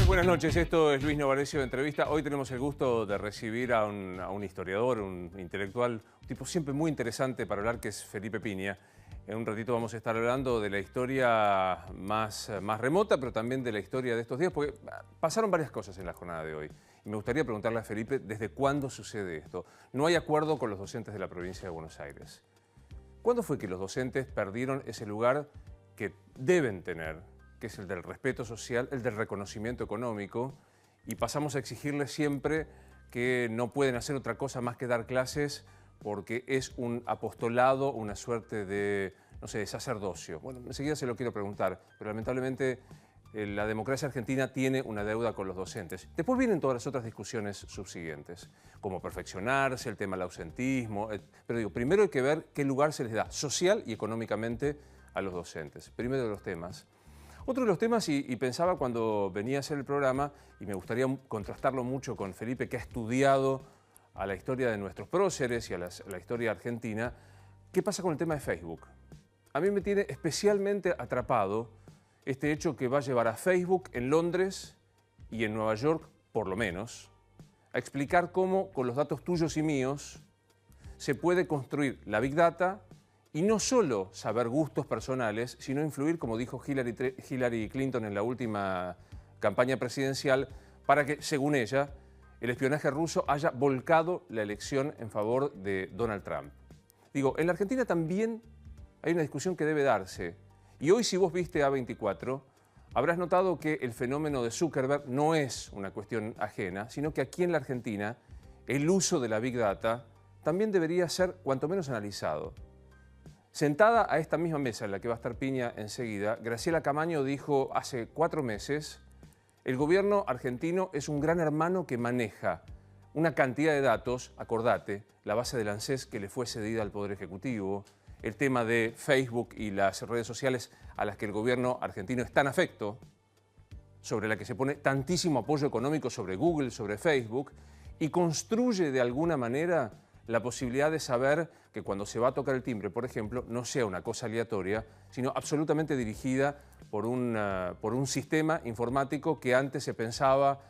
Buenas noches, esto es Luis Novarecio de Entrevista. Hoy tenemos el gusto de recibir a un historiador, un intelectual, un tipo siempre muy interesante para hablar, que es Felipe Piña. En un ratito vamos a estar hablando de la historia más remota, pero también de la historia de estos días, porque pasaron varias cosas en la jornada de hoy. Y me gustaría preguntarle a Felipe, ¿desde cuándo sucede esto? No hay acuerdo con los docentes de la provincia de Buenos Aires. ¿Cuándo fue que los docentes perdieron ese lugar que deben tener, que es el del respeto social, el del reconocimiento económico, y pasamos a exigirles siempre que no pueden hacer otra cosa más que dar clases porque es un apostolado, una suerte de, no sé, de sacerdocio? Bueno, enseguida se lo quiero preguntar, pero lamentablemente la democracia argentina tiene una deuda con los docentes. Después vienen todas las otras discusiones subsiguientes, como perfeccionarse, el tema del ausentismo, pero digo, primero hay que ver qué lugar se les da social y económicamente a los docentes. Primero de los temas. Otro de los temas, y pensaba cuando venía a hacer el programa, y me gustaría contrastarlo mucho con Felipe, que ha estudiado a la historia de nuestros próceres y a la historia argentina, ¿qué pasa con el tema de Facebook? A mí me tiene especialmente atrapado este hecho que va a llevar a Facebook en Londres y en Nueva York, por lo menos, a explicar cómo con los datos tuyos y míos se puede construir la Big Data y no solo saber gustos personales, sino influir, como dijo Hillary Clinton en la última campaña presidencial, para que, según ella, el espionaje ruso haya volcado la elección en favor de Donald Trump. Digo, en la Argentina también hay una discusión que debe darse. Y hoy, si vos viste A24, habrás notado que el fenómeno de Zuckerberg no es una cuestión ajena, sino que aquí en la Argentina el uso de la Big Data también debería ser cuanto menos analizado. Sentada a esta misma mesa en la que va a estar Piña enseguida, Graciela Camaño dijo hace 4 meses: el gobierno argentino es un gran hermano que maneja una cantidad de datos, acordate, la base del ANSES que le fue cedida al Poder Ejecutivo, el tema de Facebook y las redes sociales a las que el gobierno argentino es tan afecto, sobre la que se pone tantísimo apoyo económico sobre Google, sobre Facebook, y construye de alguna manera la posibilidad de saber que cuando se va a tocar el timbre, por ejemplo, no sea una cosa aleatoria, sino absolutamente dirigida por un sistema informático que antes se pensaba,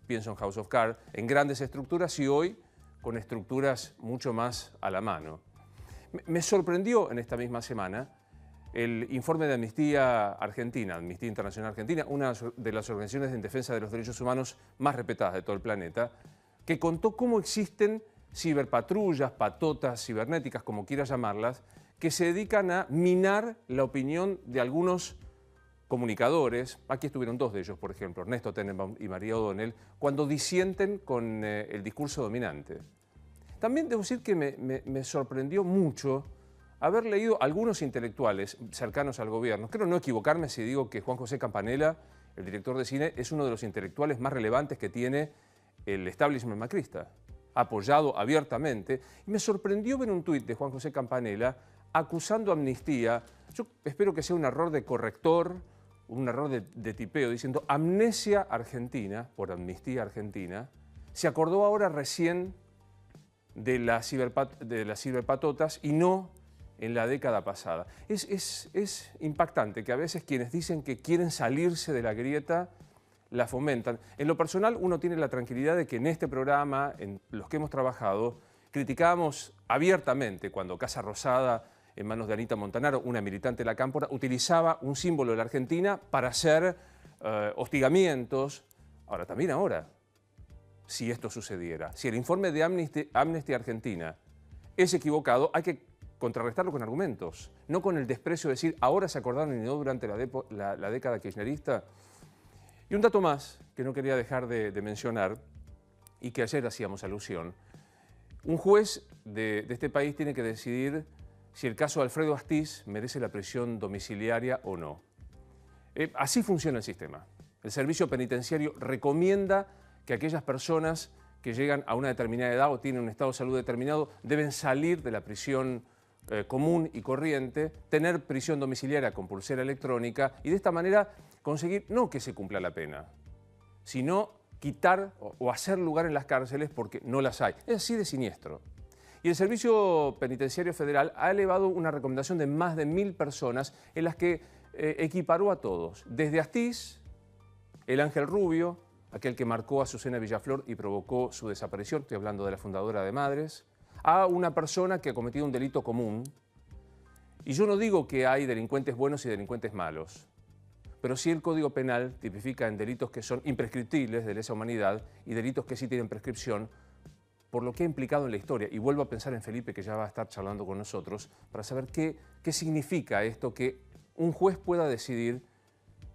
pienso en House of Cards, en grandes estructuras y hoy con estructuras mucho más a la mano. Me sorprendió en esta misma semana el informe de Amnistía Argentina, Amnistía Internacional Argentina, una de las organizaciones en defensa de los derechos humanos más respetadas de todo el planeta, que contó cómo existen ciberpatrullas, patotas cibernéticas, como quieras llamarlas, que se dedican a minar la opinión de algunos comunicadores. Aquí estuvieron 2 de ellos, por ejemplo, Ernesto Tenenbaum y María O'Donnell, cuando disienten con el discurso dominante. También debo decir que me sorprendió mucho haber leído algunos intelectuales cercanos al gobierno. Creo no equivocarme si digo que Juan José Campanella, el director de cine, es uno de los intelectuales más relevantes que tiene el establishment macrista, apoyado abiertamente. Y me sorprendió ver un tuit de Juan José Campanella acusando a Amnistía, yo espero que sea un error de corrector, un error de tipeo, diciendo amnesia argentina, por Amnistía Argentina, se acordó ahora recién de las ciberpatotas y no en la década pasada. Es impactante que a veces quienes dicen que quieren salirse de la grieta la fomentan. En lo personal, uno tiene la tranquilidad de que en este programa, en los que hemos trabajado, criticábamos abiertamente cuando Casa Rosada, en manos de Anita Montanaro, una militante de la Cámpora, utilizaba un símbolo de la Argentina para hacer hostigamientos. Ahora, también ahora, si esto sucediera, si el informe de Amnesty Argentina es equivocado, hay que contrarrestarlo con argumentos, no con el desprecio de decir ahora se acordaron y no durante la década kirchnerista. Y un dato más que no quería dejar de mencionar y que ayer hacíamos alusión. Un juez de este país tiene que decidir si el caso de Alfredo Astiz merece la prisión domiciliaria o no. Así funciona el sistema. El servicio penitenciario recomienda que aquellas personas que llegan a una determinada edad o tienen un estado de salud determinado deben salir de la prisión común y corriente, tener prisión domiciliaria con pulsera electrónica y de esta manera conseguir no que se cumpla la pena, sino quitar o hacer lugar en las cárceles porque no las hay. Es así de siniestro. Y el Servicio Penitenciario Federal ha elevado una recomendación de más de 1000 personas en las que equiparó a todos, desde Astiz El Ángel Rubio, aquel que marcó a Azucena Villaflor y provocó su desaparición, estoy hablando de la fundadora de Madres, a una persona que ha cometido un delito común. Y yo no digo que hay delincuentes buenos y delincuentes malos, pero sí el Código Penal tipifica en delitos que son imprescriptibles de lesa humanidad y delitos que sí tienen prescripción, por lo que ha implicado en la historia. Y vuelvo a pensar en Felipe, que ya va a estar charlando con nosotros, para saber qué significa esto, que un juez pueda decidir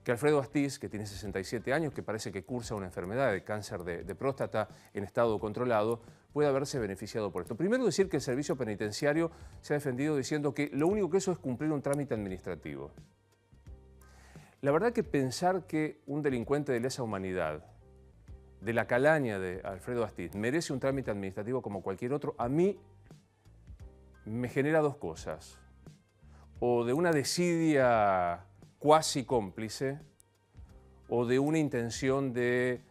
que Alfredo Astiz, que tiene 67 años, que parece que cursa una enfermedad de cáncer de próstata en estado controlado, pueda haberse beneficiado por esto. Primero, decir que el servicio penitenciario se ha defendido diciendo que lo único que eso es cumplir un trámite administrativo. La verdad que pensar que un delincuente de lesa humanidad, de la calaña de Alfredo Astiz, merece un trámite administrativo como cualquier otro, a mí me genera dos cosas. O de una desidia cuasi cómplice, o de una intención de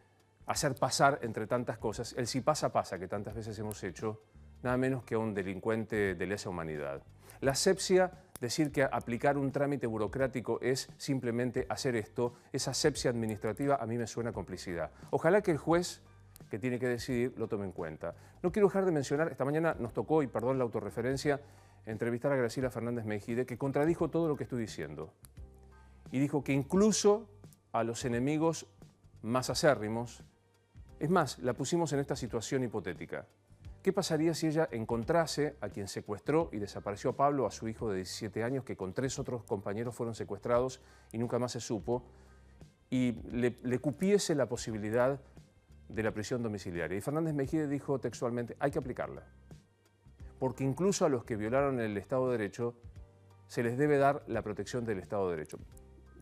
hacer pasar entre tantas cosas el si pasa, pasa, que tantas veces hemos hecho, nada menos que a un delincuente de lesa humanidad. La asepsia, decir que aplicar un trámite burocrático es simplemente hacer esto, esa asepsia administrativa a mí me suena a complicidad. Ojalá que el juez que tiene que decidir lo tome en cuenta. No quiero dejar de mencionar, esta mañana nos tocó, y perdón la autorreferencia, entrevistar a Graciela Fernández Mejide, que contradijo todo lo que estoy diciendo. Y dijo que incluso a los enemigos más acérrimos, es más, la pusimos en esta situación hipotética. ¿Qué pasaría si ella encontrase a quien secuestró y desapareció a Pablo, a su hijo de 17 años, que con 3 otros compañeros fueron secuestrados y nunca más se supo, y le cupiese la posibilidad de la prisión domiciliaria? Y Fernández Mejide dijo textualmente, hay que aplicarla, porque incluso a los que violaron el Estado de Derecho se les debe dar la protección del Estado de Derecho.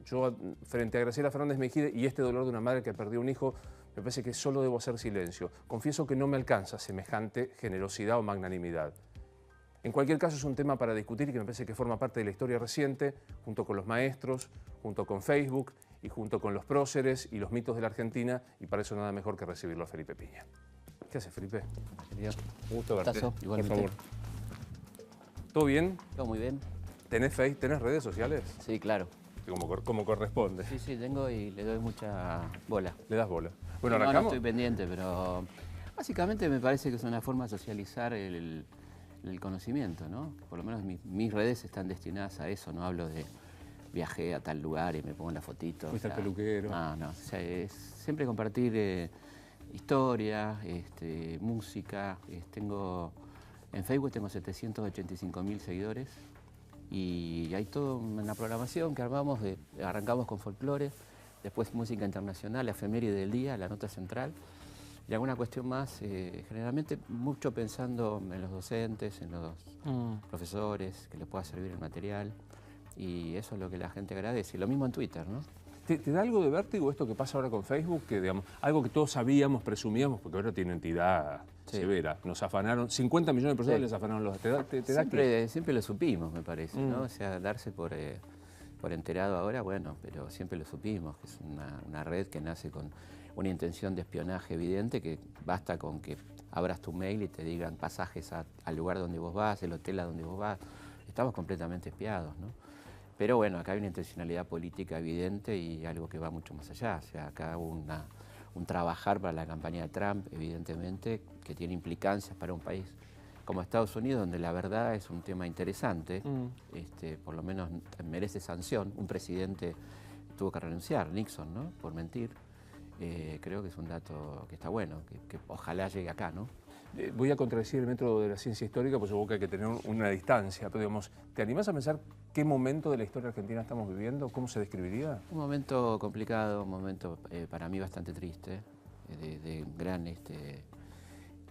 Yo, frente a Graciela Fernández Mejide y este dolor de una madre que perdió un hijo, me parece que solo debo hacer silencio. Confieso que no me alcanza semejante generosidad o magnanimidad. En cualquier caso, es un tema para discutir y que me parece que forma parte de la historia reciente, junto con los maestros, junto con Facebook y junto con los próceres y los mitos de la Argentina, y para eso nada mejor que recibirlo a Felipe Piña. ¿Qué haces, Felipe? Un gusto verte. Por favor. ¿Todo bien? Todo muy bien. ¿Tenés Facebook? ¿Tenés redes sociales? Sí, claro. Como corresponde. Sí, tengo y le doy mucha bola. ¿Le das bola? Bueno, no, arrancamos. No estoy pendiente, pero básicamente me parece que es una forma de socializar el conocimiento, ¿no? Por lo menos mis redes están destinadas a eso, no hablo de viajé a tal lugar y me pongo la fotito. ¿Fuiste al peluquero? No, o sea, es siempre compartir historia, música. En Facebook tengo 785.000 seguidores. Y hay toda una programación que arrancamos con folclore, después música internacional, la efeméride del día, la nota central y alguna cuestión más, generalmente mucho pensando en los docentes, en los profesores, que les pueda servir el material, y eso es lo que la gente agradece. Y lo mismo en Twitter, ¿no? ¿Te da algo de vértigo esto que pasa ahora con Facebook? Que, digamos, algo que todos sabíamos, presumíamos, porque ahora tiene entidad severa. Nos afanaron, 50 millones de personas les afanaron los... ¿Te da siempre lo supimos, me parece, ¿no? O sea, darse por enterado ahora, bueno, pero siempre lo supimos, que es una red que nace con una intención de espionaje evidente, que basta con que abras tu mail y te digan pasajes al lugar donde vos vas, el hotel a donde vos vas. Estamos completamente espiados, ¿no? Pero bueno, acá hay una intencionalidad política evidente y algo que va mucho más allá. O sea, acá hubo un trabajar para la campaña de Trump, evidentemente, que tiene implicancias para un país como Estados Unidos, donde la verdad es un tema interesante, por lo menos merece sanción. Un presidente tuvo que renunciar, Nixon, ¿no? Por mentir. Creo que es un dato que está bueno, que ojalá llegue acá, ¿no? Voy a contradecir el método de la ciencia histórica, pues supongo que hay que tener una distancia. Pero digamos, ¿te animás a pensar qué momento de la historia argentina estamos viviendo? ¿Cómo se describiría? Un momento complicado, un momento para mí bastante triste, de gran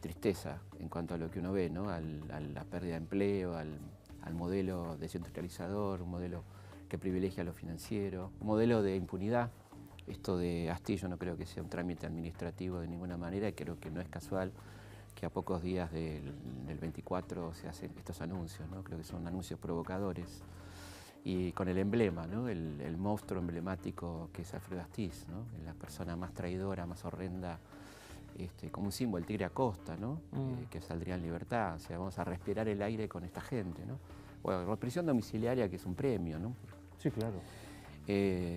tristeza en cuanto a lo que uno ve, ¿no? A la pérdida de empleo, al modelo descentralizador, un modelo que privilegia lo financiero, un modelo de impunidad. Esto de Astiz yo no creo que sea un trámite administrativo de ninguna manera y creo que no es casual que a pocos días del 24 se hacen estos anuncios, ¿no? Creo que son anuncios provocadores y con el emblema, ¿no? El monstruo emblemático que es Alfredo Astiz, ¿no? La persona más traidora, más horrenda, como un símbolo, el tigre Acosta, ¿no? Que saldría en libertad. O sea, vamos a respirar el aire con esta gente, ¿no? Bueno, prisión domiciliaria, que es un premio, ¿no? Sí, claro.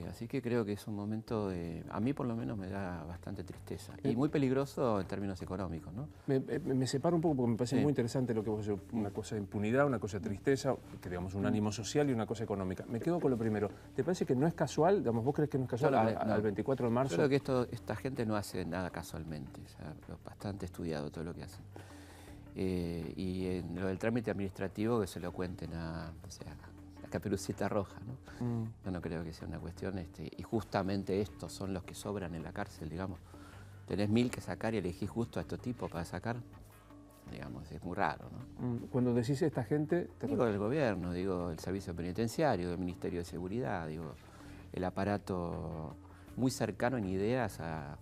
Así que creo que es un momento, a mí por lo menos me da bastante tristeza y muy peligroso en términos económicos, ¿no? Me separo un poco porque me parece Sí. muy interesante lo que vos decís, una cosa de impunidad, una cosa de tristeza, que digamos un ánimo social y una cosa económica. Me quedo con lo primero. ¿Te parece que no es casual? Digamos, ¿vos crees que no es casual Yo no, no. al 24 de marzo? Yo creo que esta gente no hace nada casualmente, o sea, es bastante estudiado todo lo que hacen. Y en lo del trámite administrativo que se lo cuenten a, o sea, a Caperucita Roja, ¿no? Yo no creo que sea una cuestión, y justamente estos son los que sobran en la cárcel, digamos. Tenés 1000 que sacar y elegís justo a estos tipos para sacar, digamos, es muy raro, ¿no? Cuando decís esta gente... Digo el gobierno, digo el servicio penitenciario, el Ministerio de Seguridad, digo el aparato muy cercano en ideas a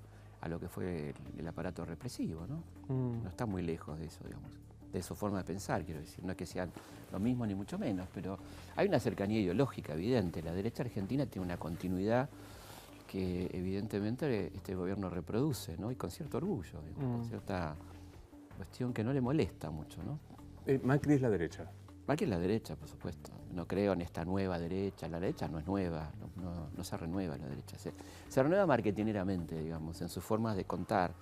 lo que fue el aparato represivo, ¿no? No está muy lejos de eso, digamos, de su forma de pensar, quiero decir. No es que sean lo mismo ni mucho menos, pero hay una cercanía ideológica evidente. La derecha argentina tiene una continuidad que evidentemente este gobierno reproduce, ¿no? Y con cierto orgullo, digamos, con cierta cuestión que no le molesta mucho, ¿no? Macri es la derecha. Macri es la derecha, por supuesto. No creo en esta nueva derecha. La derecha no es nueva, no se renueva la derecha. Se renueva marketineramente, digamos, en sus formas de contar,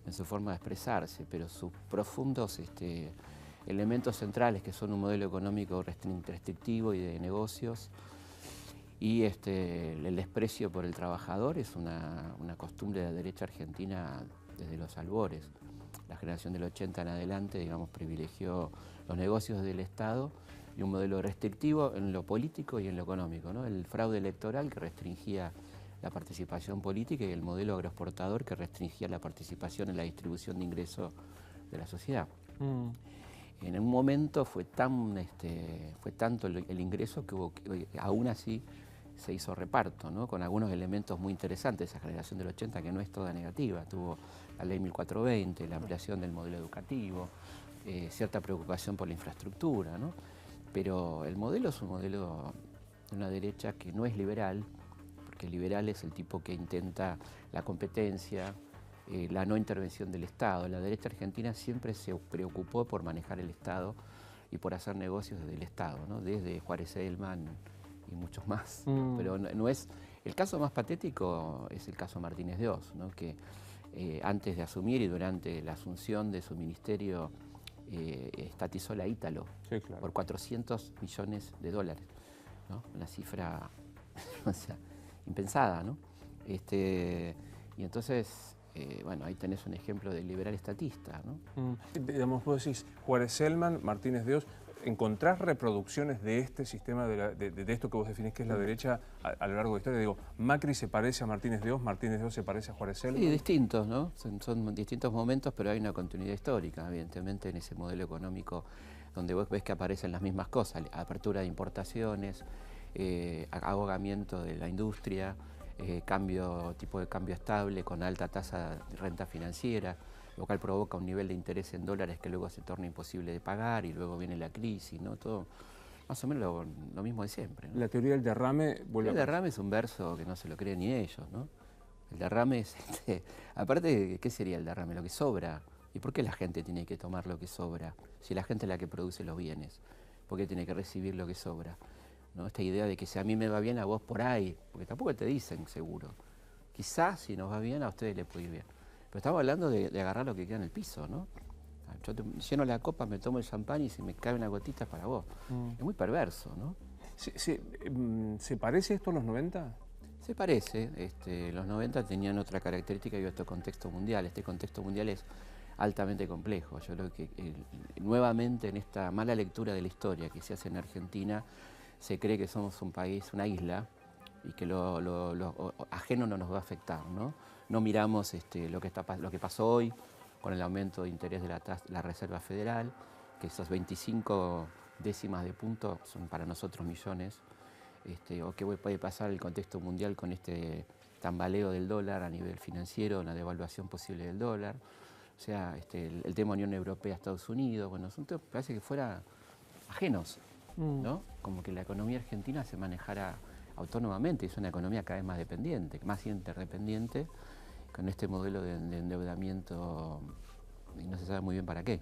en su forma de expresarse, pero sus profundos elementos centrales, que son un modelo económico restrictivo y de negocios, y el desprecio por el trabajador, es una costumbre de la derecha argentina desde los albores. La generación del 80 en adelante, digamos, privilegió los negocios del Estado y un modelo restrictivo en lo político y en lo económico, ¿no? El fraude electoral que restringía la participación política y el modelo agroexportador que restringía la participación en la distribución de ingresos de la sociedad. En un momento fue tanto el ingreso que aún así se hizo reparto, ¿no? Con algunos elementos muy interesantes. Esa generación del 80 que no es toda negativa, tuvo la ley 1420, la ampliación del modelo educativo, cierta preocupación por la infraestructura, ¿no? Pero el modelo es un modelo de una derecha que no es liberal, porque el liberal es el tipo que intenta la competencia, la no intervención del Estado. La derecha argentina siempre se preocupó por manejar el Estado y por hacer negocios desde el Estado, ¿no? Desde Juárez Selman y muchos más. Pero no es... El caso más patético es el caso Martínez de Oz, ¿no? Que antes de asumir y durante la asunción de su ministerio estatizó la Ítalo, sí, claro, por 400 millones de dólares, ¿no? Una cifra o sea, impensada, ¿no? Y entonces, bueno, ahí tenés un ejemplo del liberal estatista, ¿no? Digamos, vos decís, Juárez Selman, Martínez de Oz, ¿encontrás reproducciones de este sistema, de esto que vos definís que es la derecha a lo largo de la historia? Digo, Macri se parece a Martínez de Oz se parece a Juárez Selman. Sí, distintos, ¿no? Son distintos momentos, pero hay una continuidad histórica, evidentemente, en ese modelo económico donde vos ves que aparecen las mismas cosas, apertura de importaciones, ahogamiento de la industria, tipo de cambio estable con alta tasa de renta financiera, lo cual provoca un nivel de interés en dólares que luego se torna imposible de pagar y luego viene la crisis, ¿no? Todo más o menos lo mismo de siempre, ¿no? La teoría del derrame vuelve El derrame es un verso que no se lo creen ni ellos, ¿no? El derrame es, aparte, ¿qué sería el derrame? Lo que sobra. ¿Y por qué la gente tiene que tomar lo que sobra? Si la gente es la que produce los bienes, ¿por qué tiene que recibir lo que sobra? ¿No? Esta idea de que si a mí me va bien, a vos por ahí, porque tampoco te dicen seguro. Quizás si nos va bien, a ustedes les puede ir bien. Pero estamos hablando de agarrar lo que queda en el piso, ¿no? Yo lleno la copa, me tomo el champán y si me cae una gotita es para vos. Es muy perverso, ¿no? ¿Se parece esto a los 90? Se parece. Los 90 tenían otra característica y otro contexto mundial. Este contexto mundial es altamente complejo. Yo creo que nuevamente en esta mala lectura de la historia que se hace en Argentina, se cree que somos un país, una isla, y que lo ajeno no nos va a afectar, ¿no? No miramos lo que pasó hoy con el aumento de interés de la Reserva Federal, que esos 25 décimas de punto son para nosotros millones, o qué puede pasar el contexto mundial con este tambaleo del dólar a nivel financiero, una devaluación posible del dólar, o sea, el tema Unión Europea, Estados Unidos, bueno, son temas que parece que fuera ajenos, ¿no? Como que la economía argentina se manejara autónomamente, es una economía cada vez más dependiente, más interdependiente, con este modelo de endeudamiento y no se sabe muy bien para qué.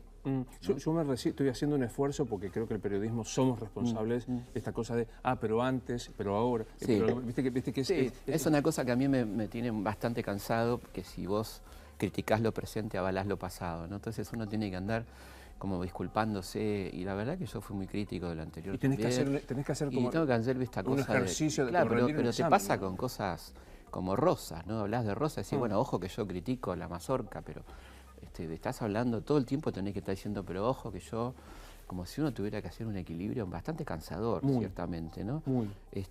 Yo estoy haciendo un esfuerzo porque creo que el periodismo somos responsables de esta cosa de, pero antes, pero ahora. Sí. Pero, viste que sí, es una cosa que a mí me tiene bastante cansado, que si vos criticás lo presente, avalás lo pasado, ¿no? Entonces uno tiene que andar como disculpándose, y la verdad que yo fui muy crítico del anterior. Y tenés que hacer como y tengo que hacer esta un cosa ejercicio de claro, pero examen, te pasa, ¿no? con cosas como Rosa, ¿no? Hablas de Rosa y decís, bueno, ojo que yo critico la mazorca, pero estás hablando todo el tiempo, tenés que estar diciendo, pero ojo que yo, como si uno tuviera que hacer un equilibrio bastante cansador, ciertamente, ¿no? Y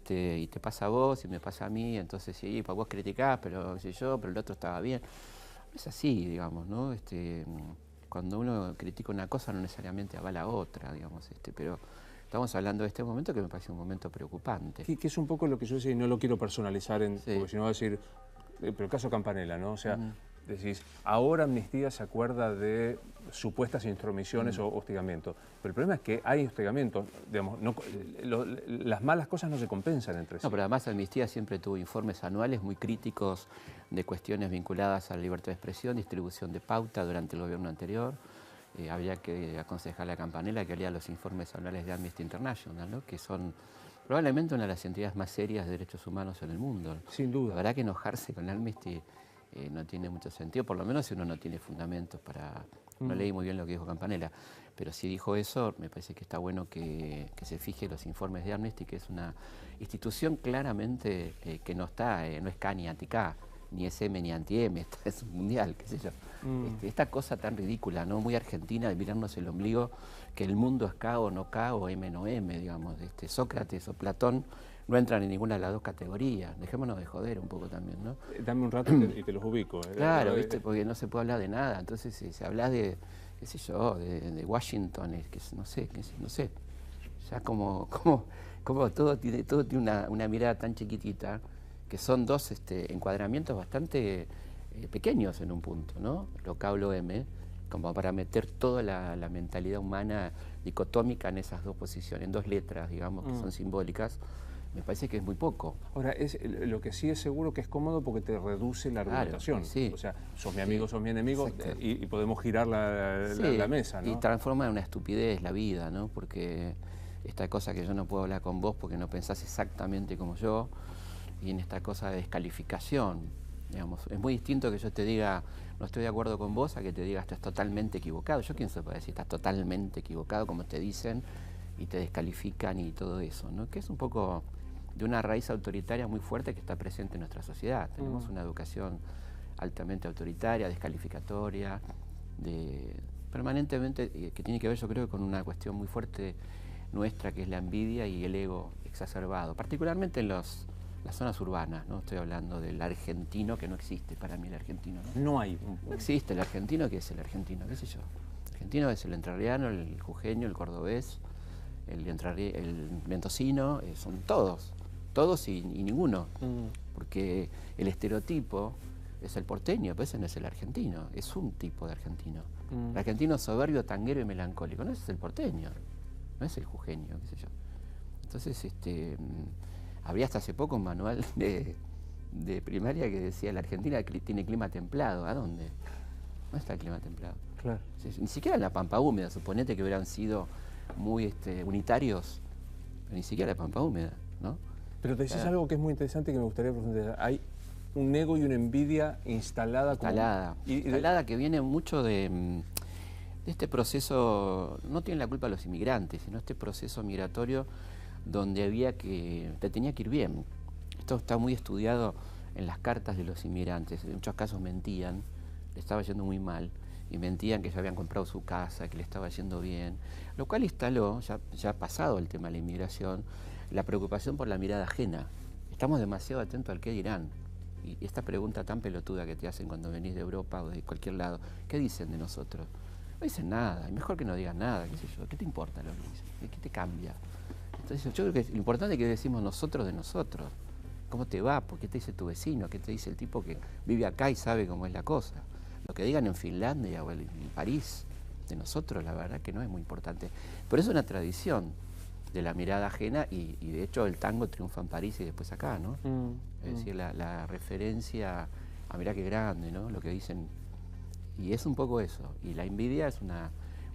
te pasa a vos y me pasa a mí, entonces sí, pues vos criticás, pero qué sé yo, pero el otro estaba bien. No es así, digamos, ¿no? Cuando uno critica una cosa no necesariamente avala otra, digamos, pero estamos hablando de este momento que me parece un momento preocupante. Que es un poco lo que yo decía, y no lo quiero personalizar, porque si no va a decir, pero el caso Campanella, ¿no? O sea, decís, ahora Amnistía se acuerda de supuestas intromisiones o hostigamiento, pero el problema es que hay hostigamiento, digamos, las malas cosas no se compensan entre sí. No, pero además Amnistía siempre tuvo informes anuales muy críticos de cuestiones vinculadas a la libertad de expresión, distribución de pauta durante el gobierno anterior. Habría que aconsejarle a Campanella que lea los informes anuales de Amnesty International, ¿no? Que son probablemente una de las entidades más serias de derechos humanos en el mundo. Sin duda. La verdad que enojarse con Amnesty no tiene mucho sentido, por lo menos si uno no tiene fundamentos para... No leí muy bien lo que dijo Campanella, pero si dijo eso, me parece que está bueno que se fije los informes de Amnesty, que es una institución claramente que no está, no es K ni anti-K, ni es M ni anti-M, es mundial, qué sé yo. Esta cosa tan ridícula, ¿no? Muy argentina de mirarnos el ombligo, que el mundo es K o no K o M no M, digamos. Sócrates o Platón no entran en ninguna de las dos categorías. Dejémonos de joder un poco también, ¿no? Dame un rato y te los ubico. Claro, ¿viste? Porque no se puede hablar de nada. Entonces, si hablas de, qué sé yo, de Washington, que no sé. Ya como todo tiene una mirada tan chiquitita, que son dos encuadramientos bastante pequeños en un punto, ¿no? Lo K o lo M, como para meter toda la mentalidad humana dicotómica en esas dos posiciones, en dos letras, digamos, que son simbólicas. Me parece que es muy poco. Ahora, lo que sí es seguro que es cómodo porque te reduce la argumentación. Claro, sí. O sea, sos mi amigo, sos mi enemigo, y podemos girar la mesa, ¿no? Y transforma en una estupidez la vida, ¿no? Porque esta cosa que yo no puedo hablar con vos porque no pensás exactamente como yo, y en esta cosa de descalificación, digamos, es muy distinto que yo te diga, no estoy de acuerdo con vos, a que te diga, estás totalmente equivocado. ¿Yo quién soy para decir, estás totalmente equivocado, como te dicen, y te descalifican y todo eso, ¿no? Que es un poco de una raíz autoritaria muy fuerte que está presente en nuestra sociedad. Tenemos una educación altamente autoritaria, descalificatoria, permanentemente, que tiene que ver, yo creo, con una cuestión muy fuerte nuestra, que es la envidia y el ego exacerbado, particularmente en las zonas urbanas, ¿no? Estoy hablando del argentino, que no existe para mí el argentino, ¿no? No hay. No existe el argentino, ¿qué es el argentino? ¿Qué sé yo? El argentino es el entrerriano, el jujeño, el cordobés, el mendocino, son todos y ninguno, porque el estereotipo es el porteño, pero ese no es el argentino, es un tipo de argentino. El argentino soberbio, tanguero y melancólico, no, ese es el porteño, no es el jujeño, qué sé yo. Entonces, había hasta hace poco un manual de primaria que decía, la Argentina tiene clima templado. ¿A dónde? ¿Dónde está el clima templado? Claro. Ni siquiera en la pampa húmeda, suponete que hubieran sido muy unitarios, pero ni siquiera la pampa húmeda, ¿no? Pero te decís algo que es muy interesante y que me gustaría profundizar. Hay un ego y una envidia instalada. Instalada que viene mucho de este proceso, no tiene la culpa los inmigrantes, sino este proceso migratorio donde te tenía que ir bien. Esto está muy estudiado en las cartas de los inmigrantes. En muchos casos mentían, le estaba yendo muy mal, y mentían que ya habían comprado su casa, que le estaba yendo bien, lo cual instaló, ya pasado el tema de la inmigración, la preocupación por la mirada ajena. Estamos demasiado atentos al qué dirán. Y esta pregunta tan pelotuda que te hacen cuando venís de Europa o de cualquier lado, ¿qué dicen de nosotros? No dicen nada, y mejor que no digan nada, qué sé yo, ¿qué te importa lo que dicen? ¿Qué te cambia? Entonces yo creo que lo importante es que decimos nosotros de nosotros. ¿Cómo te va? ¿Por qué te dice tu vecino? ¿Qué te dice el tipo que vive acá y sabe cómo es la cosa? Lo que digan en Finlandia o en París de nosotros, la verdad que no es muy importante. Pero es una tradición de la mirada ajena y de hecho el tango triunfa en París y después acá, ¿no? Es decir, la referencia a mirá qué grande, ¿no? Lo que dicen. Y es un poco eso. Y la envidia es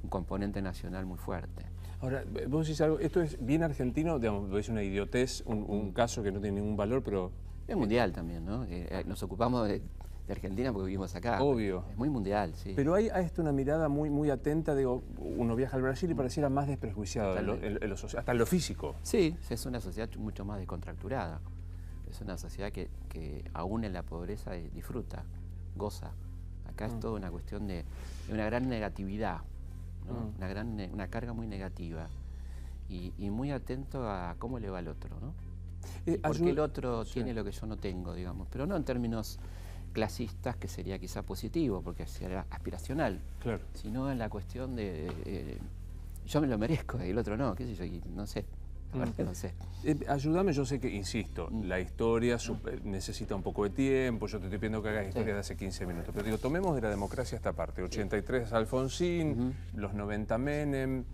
un componente nacional muy fuerte. Ahora, vos decís algo, esto es bien argentino, digamos, es una idiotez, un caso que no tiene ningún valor, pero... Es mundial también, ¿no? Nos ocupamos de Argentina porque vivimos acá. Obvio. Es muy mundial, sí. Pero hay a esto una mirada muy atenta, digo, uno viaja al Brasil y pareciera más desprejuiciado, hasta en lo físico. Sí, es una sociedad mucho más descontracturada. Es una sociedad que aún en la pobreza disfruta, goza. Acá es toda una cuestión de una gran negatividad, ¿no? Una carga muy negativa y muy atento a cómo le va al otro, ¿no? Porque el otro tiene lo que yo no tengo, digamos, pero no en términos clasistas, que sería quizá positivo, porque sería aspiracional, claro, sino en la cuestión de yo me lo merezco y el otro no, qué sé yo, y no sé. No sé. Ayúdame, yo sé que, insisto, la historia necesita un poco de tiempo, yo te estoy pidiendo que hagas historia de hace 15 minutos, pero digo, tomemos de la democracia esta parte, 83 Alfonsín, los 90 Menem,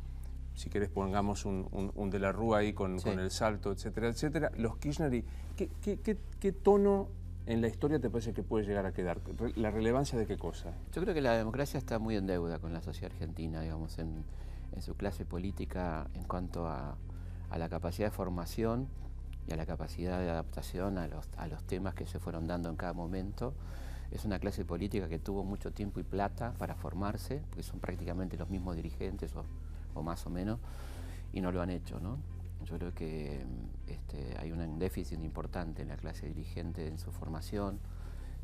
si querés pongamos un de la Rúa ahí con el Salto, etcétera, etcétera. Los Kirchner, ¿qué tono en la historia te parece que puede llegar a quedar? ¿La relevancia de qué cosa? Yo creo que la democracia está muy en deuda con la sociedad argentina, digamos, en su clase política en cuanto a la capacidad de formación y a la capacidad de adaptación a los temas que se fueron dando en cada momento. Es una clase política que tuvo mucho tiempo y plata para formarse, porque son prácticamente los mismos dirigentes o más o menos, y no lo han hecho, ¿no? Yo creo que hay un déficit importante en la clase dirigente en su formación.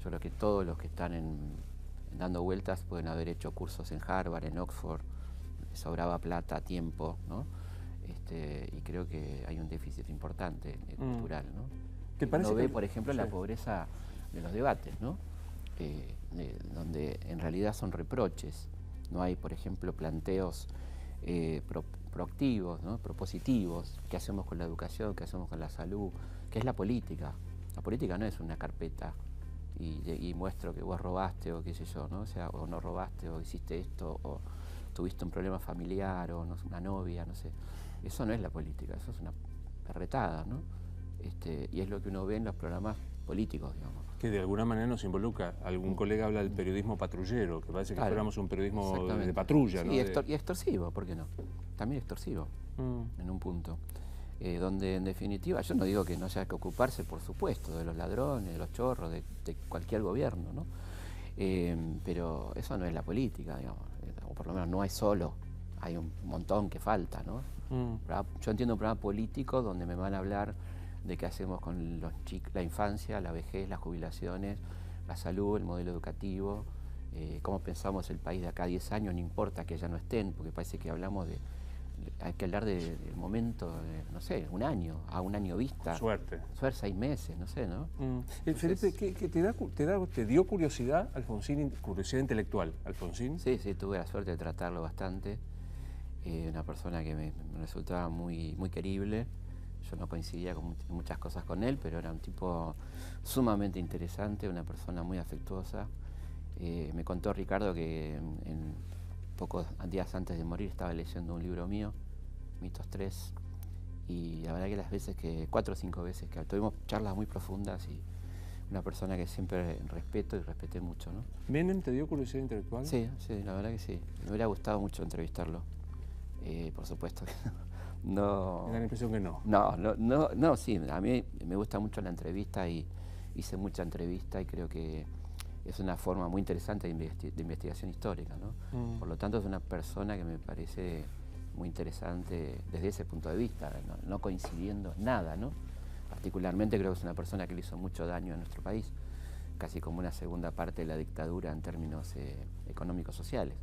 Yo creo que todos los que están dando vueltas pueden haber hecho cursos en Harvard, en Oxford, sobraba plata, tiempo, ¿no? Y creo que hay un déficit importante cultural, ¿no? ¿Te parece uno ve, por ejemplo, la pobreza de los debates, ¿no? Donde en realidad son reproches. No hay, por ejemplo, planteos proactivos, ¿no? Propositivos. ¿Qué hacemos con la educación? ¿Qué hacemos con la salud? ¿Qué es la política? La política no es una carpeta y muestro que vos robaste o qué sé yo, ¿no? O sea, o no robaste o hiciste esto o tuviste un problema familiar o no, una novia, no sé. Eso no es la política, eso es una perretada, ¿no? Y es lo que uno ve en los programas políticos, digamos. Que de alguna manera nos involucra. Algún colega habla del periodismo patrullero, que parece que fuéramos un periodismo de patrulla, ¿no? Sí, y extorsivo, ¿por qué no? También extorsivo, en un punto. Donde en definitiva, yo no digo que no haya que ocuparse, por supuesto, de los ladrones, de los chorros, de cualquier gobierno, ¿no? Pero eso no es la política, digamos, o por lo menos no es solo, hay un montón que falta, ¿no? Yo entiendo un programa político donde me van a hablar de qué hacemos con la infancia, la vejez, las jubilaciones, la salud, el modelo educativo, cómo pensamos el país de acá a 10 años, no importa que ya no estén, porque parece que hablamos hay que hablar del momento, no sé, un año, a un año vista. Suerte. 6 meses, no sé, ¿no? Felipe, ¿qué te dio curiosidad, Alfonsín, curiosidad intelectual, Alfonsín? Sí, tuve la suerte de tratarlo bastante. Una persona que me resultaba muy querible. Yo no coincidía con muchas cosas con él, pero era un tipo sumamente interesante, una persona muy afectuosa. Me contó Ricardo que pocos días antes de morir estaba leyendo un libro mío, Mitos 3, y la verdad que las veces 4 o 5 veces que tuvimos charlas muy profundas y una persona que siempre respeto y respeté mucho, ¿no? ¿Menem te dio curiosidad intelectual? Sí, la verdad que sí. Me hubiera gustado mucho entrevistarlo. Por supuesto que no. Me da la impresión que no. No, sí, a mí me gusta mucho la entrevista y hice mucha entrevista y creo que es una forma muy interesante de investigación histórica, ¿no? Por lo tanto es una persona que me parece muy interesante desde ese punto de vista, no coincidiendo nada, ¿no? Particularmente creo que es una persona que le hizo mucho daño a nuestro país, casi como una segunda parte de la dictadura en términos económicos sociales.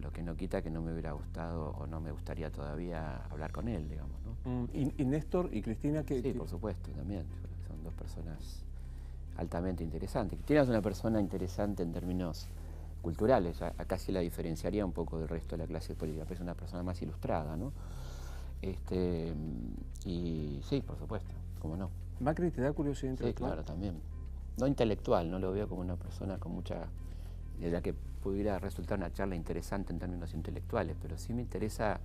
Lo que no quita que no me hubiera gustado o no me gustaría todavía hablar con él, digamos, ¿no? ¿Y Néstor y Cristina? Sí, por supuesto, también. Son dos personas altamente interesantes. Cristina es una persona interesante en términos culturales. Acá sí la diferenciaría un poco del resto de la clase política, pero es una persona más ilustrada, ¿no? Y sí, por supuesto, cómo no. ¿Macri te da curiosidad intelectual? Sí, claro, también. No intelectual, no lo veo como una persona con mucha... de la que pudiera resultar una charla interesante en términos intelectuales, pero sí me interesa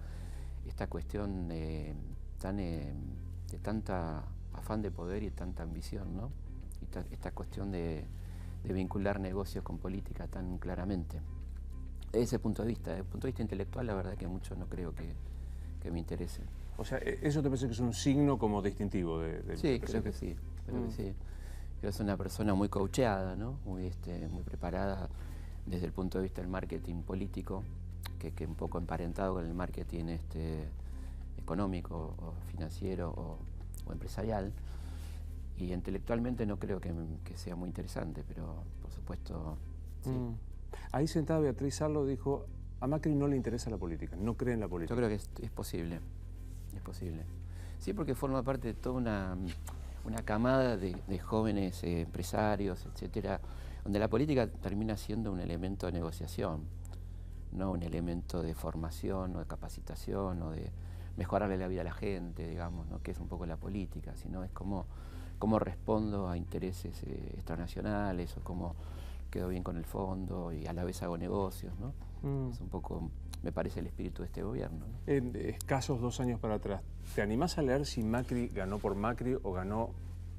esta cuestión de tanta afán de poder y tanta ambición, ¿no? Esta cuestión de vincular negocios con política tan claramente. Desde ese punto de vista, desde el punto de vista intelectual, la verdad que mucho no creo que me interese. O sea, ¿eso te parece que es un signo como distintivo del Sí, presidente? creo que sí, creo que sí. Creo que es una persona muy coacheada, ¿no? Muy preparada desde el punto de vista del marketing político, que un poco emparentado con el marketing económico o financiero o empresarial. Y intelectualmente no creo que sea muy interesante, pero por supuesto sí. Ahí sentada Beatriz Sarlo dijo, a Macri no le interesa la política, no cree en la política. Yo creo que es posible, es posible. Sí, porque forma parte de toda una camada de jóvenes empresarios, etcétera, donde la política termina siendo un elemento de negociación, no un elemento de formación o de capacitación o de mejorarle la vida a la gente, digamos, ¿no? Que es un poco la política, sino es cómo respondo a intereses extranacionales o cómo quedo bien con el fondo y a la vez hago negocios, ¿no? Es un poco, me parece, el espíritu de este gobierno, ¿no? En escasos 2 años para atrás, ¿te animás a leer si Macri ganó por Macri o ganó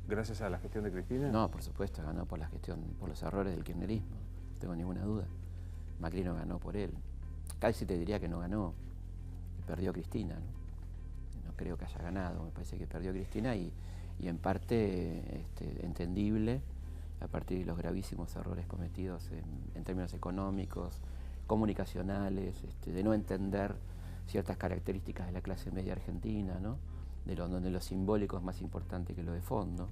gracias a la gestión de Cristina? No, por supuesto, ganó por la gestión, por los errores del kirchnerismo, no tengo ninguna duda. Macri no ganó por él. Casi te diría que no ganó, que perdió Cristina, ¿no? No creo que haya ganado, me parece que perdió Cristina y en parte entendible a partir de los gravísimos errores cometidos en términos económicos, comunicacionales, de no entender ciertas características de la clase media argentina, ¿no? Donde lo simbólico es más importante que lo de fondo.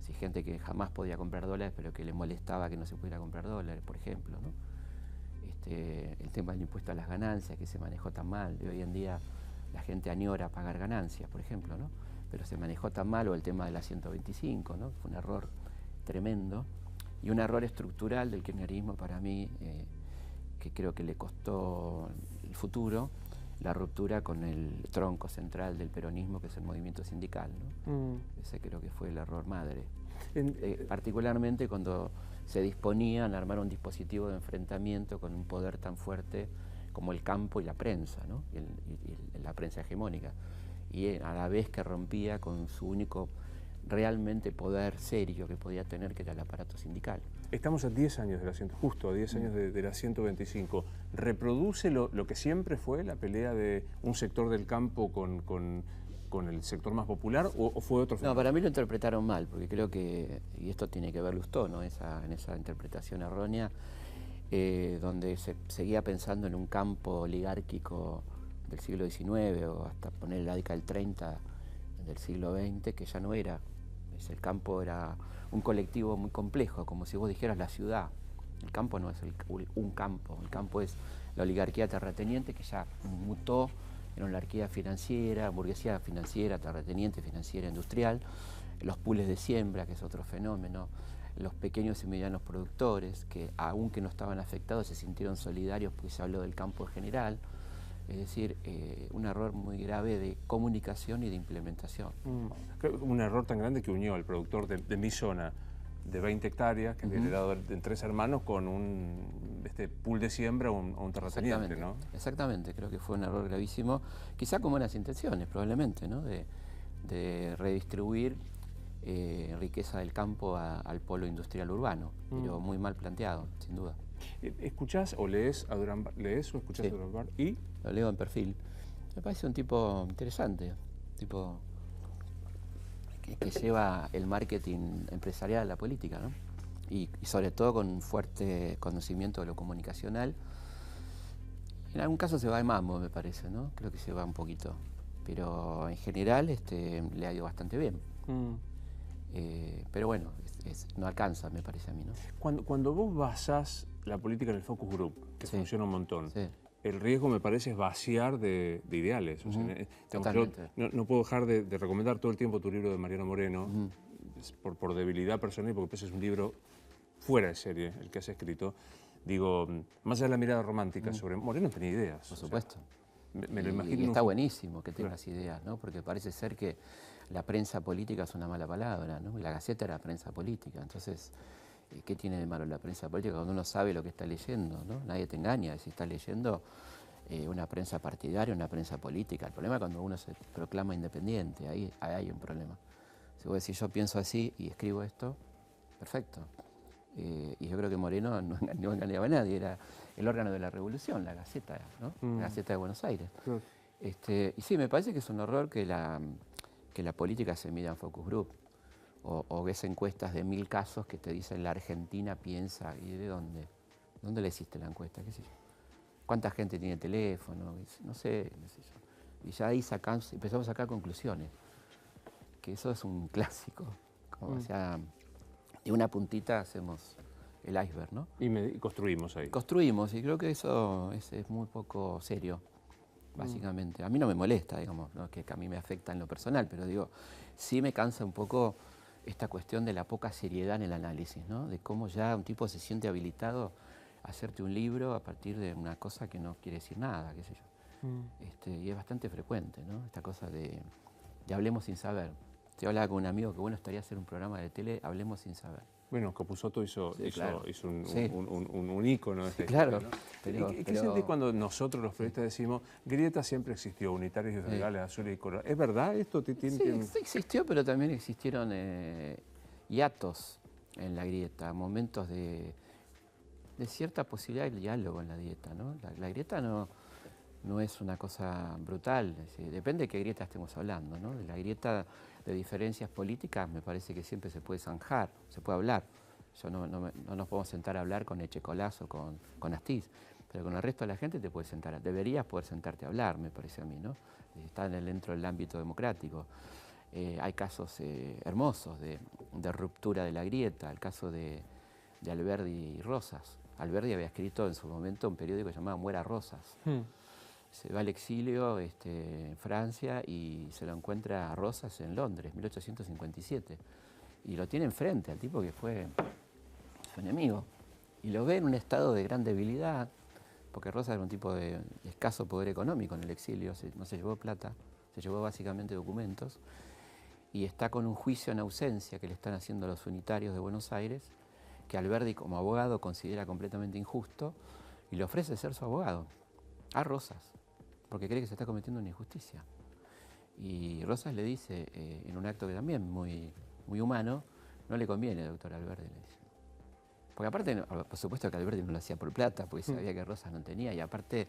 Si gente que jamás podía comprar dólares, pero que le molestaba que no se pudiera comprar dólares, por ejemplo, ¿no? El tema del impuesto a las ganancias, que se manejó tan mal. Y hoy en día la gente añora pagar ganancias, por ejemplo, ¿no? Pero se manejó tan mal, o el tema de la 125, ¿no? Fue un error tremendo y un error estructural del kirchnerismo para mí, que creo que le costó el futuro, la ruptura con el tronco central del peronismo, que es el movimiento sindical, ¿no? Ese creo que fue el error madre. Particularmente cuando se disponían a armar un dispositivo de enfrentamiento con un poder tan fuerte como el campo y la prensa, ¿no? y la prensa hegemónica. Y a la vez que rompía con su único realmente poder serio que podía tener, que era el aparato sindical. Estamos a 10 años de la justo a 10 años de la 125. ¿Reproduce lo que siempre fue la pelea de un sector del campo con el sector más popular o fue otro fenómeno? No, para mí lo interpretaron mal, porque creo que, y esto tiene que ver Lustó, ¿no? En esa interpretación errónea, donde se seguía pensando en un campo oligárquico del siglo XIX o hasta poner la década del 30 del siglo XX, que ya no era. El campo era un colectivo muy complejo, como si vos dijeras la ciudad. El campo no es un campo, el campo es la oligarquía terrateniente que ya mutó en oligarquía financiera, burguesía financiera, terrateniente, financiera, industrial, los pools de siembra, que es otro fenómeno, los pequeños y medianos productores, que aunque no estaban afectados se sintieron solidarios porque se habló del campo en general. Es decir, un error muy grave de comunicación y de implementación. Un error tan grande que unió al productor de mi zona de 20 hectáreas, que había heredado en 3 hermanos, con un pool de siembra o un terrateniente, ¿no? Exactamente, creo que fue un error gravísimo, quizá con buenas intenciones, probablemente, ¿no? De redistribuir riqueza del campo al polo industrial urbano, pero muy mal planteado, sin duda. ¿Escuchás o lees a Durán Barba? ¿Lees o escuchás a Durán Barba? ¿Y? Lo leo en Perfil. Me parece un tipo interesante, tipo que lleva el marketing empresarial a la política, ¿no? Y sobre todo con un fuerte conocimiento de lo comunicacional. En algún caso se va de mambo, me parece, ¿no? Creo que se va un poquito. Pero en general le ha ido bastante bien. Pero bueno, no alcanza, me parece a mí, ¿no? Cuando vos basás la política en el focus group, que funciona un montón, el riesgo, me parece, es vaciar de ideales. O sea, yo no puedo dejar de recomendar todo el tiempo tu libro de Mariano Moreno, por debilidad personal y porque pues, es un libro fuera de serie el que has escrito. Digo, más allá de la mirada romántica sobre Moreno tenía ideas. Por supuesto. Me lo imagino. Y está buenísimo que tengas ideas, ¿no? Porque parece ser que la prensa política es una mala palabra, ¿no? La Gaceta era prensa política, entonces, ¿qué tiene de malo la prensa política cuando uno sabe lo que está leyendo, ¿no? Nadie te engaña si está leyendo una prensa partidaria, una prensa política. El problema es cuando uno se proclama independiente, ahí hay un problema. Si vos decís, yo pienso así y escribo esto, perfecto. Y yo creo que Moreno no engañaba a nadie, era el órgano de la revolución, la Gaceta, ¿no? La Gaceta de Buenos Aires. Claro. Y sí, me parece que es un horror que la política se mida en focus group. O ves encuestas de 1000 casos que te dicen la Argentina piensa, ¿y de dónde? ¿Dónde le hiciste la encuesta? ¿Qué sé yo? ¿Cuánta gente tiene teléfono? No sé, no sé yo. Y ya ahí empezamos a sacar conclusiones. Que eso es un clásico. O sea, de una puntita hacemos el iceberg, ¿no? Y construimos ahí. Construimos, y creo que eso es muy poco serio, básicamente. A mí no me molesta, digamos, no es que a mí me afecta en lo personal, pero digo, sí me cansa un poco esta cuestión de la poca seriedad en el análisis, ¿no? De cómo ya un tipo se siente habilitado a hacerte un libro a partir de una cosa que no quiere decir nada, qué sé yo. Y es bastante frecuente, ¿no? Esta cosa de hablemos sin saber. Yo hablaba con un amigo que bueno estaría hacer un programa de tele, hablemos sin saber. Bueno, Capusotto hizo Sí. un ícono de Sí, esta claro. historia, ¿no? ¿Qué sentís cuando nosotros los periodistas decimos Grieta siempre existió, unitarios y federales, azules y colorados? ¿Es verdad esto? Sí, existió, pero también existieron hiatos en la Grieta, momentos de cierta posibilidad de diálogo en la Grieta, ¿no? La Grieta no es una cosa brutal, es decir, depende de qué Grieta estemos hablando, ¿no? De la Grieta de diferencias políticas me parece que siempre se puede zanjar, se puede hablar. No nos podemos sentar a hablar con Echecolás o con Astiz, pero con el resto de la gente te puedes sentar, deberías poder sentarte a hablar, me parece a mí, ¿no? Está dentro del ámbito democrático. Hay casos hermosos de ruptura de la Grieta, el caso de Alberdi y Rosas. Alberdi había escrito en su momento un periódico llamado Muera Rosas. Se va al exilio en Francia y se lo encuentra a Rosas en Londres, 1857. Y lo tiene enfrente al tipo que fue su enemigo. Y lo ve en un estado de gran debilidad, porque Rosas era un tipo de escaso poder económico en el exilio, no se llevó plata, se llevó básicamente documentos. Y está con un juicio en ausencia que le están haciendo los unitarios de Buenos Aires, que Alberdi como abogado considera completamente injusto y le ofrece ser su abogado a Rosas, porque cree que se está cometiendo una injusticia. Y Rosas le dice, en un acto que también muy, muy humano, no le conviene, doctor Alberdi, le dice. Porque aparte, por supuesto que Alberdi no lo hacía por plata, porque sabía que Rosas no tenía, y aparte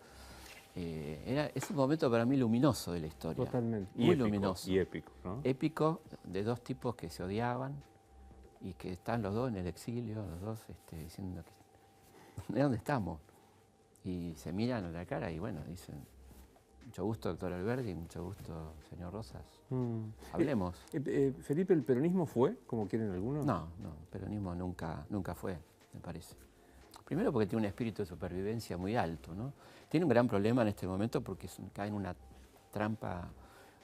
es un momento para mí luminoso de la historia. Totalmente. Muy luminoso. Y épico, ¿no? Épico, de dos tipos que se odiaban y que están los dos en el exilio, los dos diciendo que ¿de dónde estamos? Y se miran a la cara y bueno, dicen, mucho gusto, doctor Alberdi, mucho gusto, señor Rosas. Hablemos. Felipe, ¿el peronismo fue, como quieren algunos? No, el peronismo nunca fue, me parece. Primero porque tiene un espíritu de supervivencia muy alto, ¿no? Tiene un gran problema en este momento porque cae en una trampa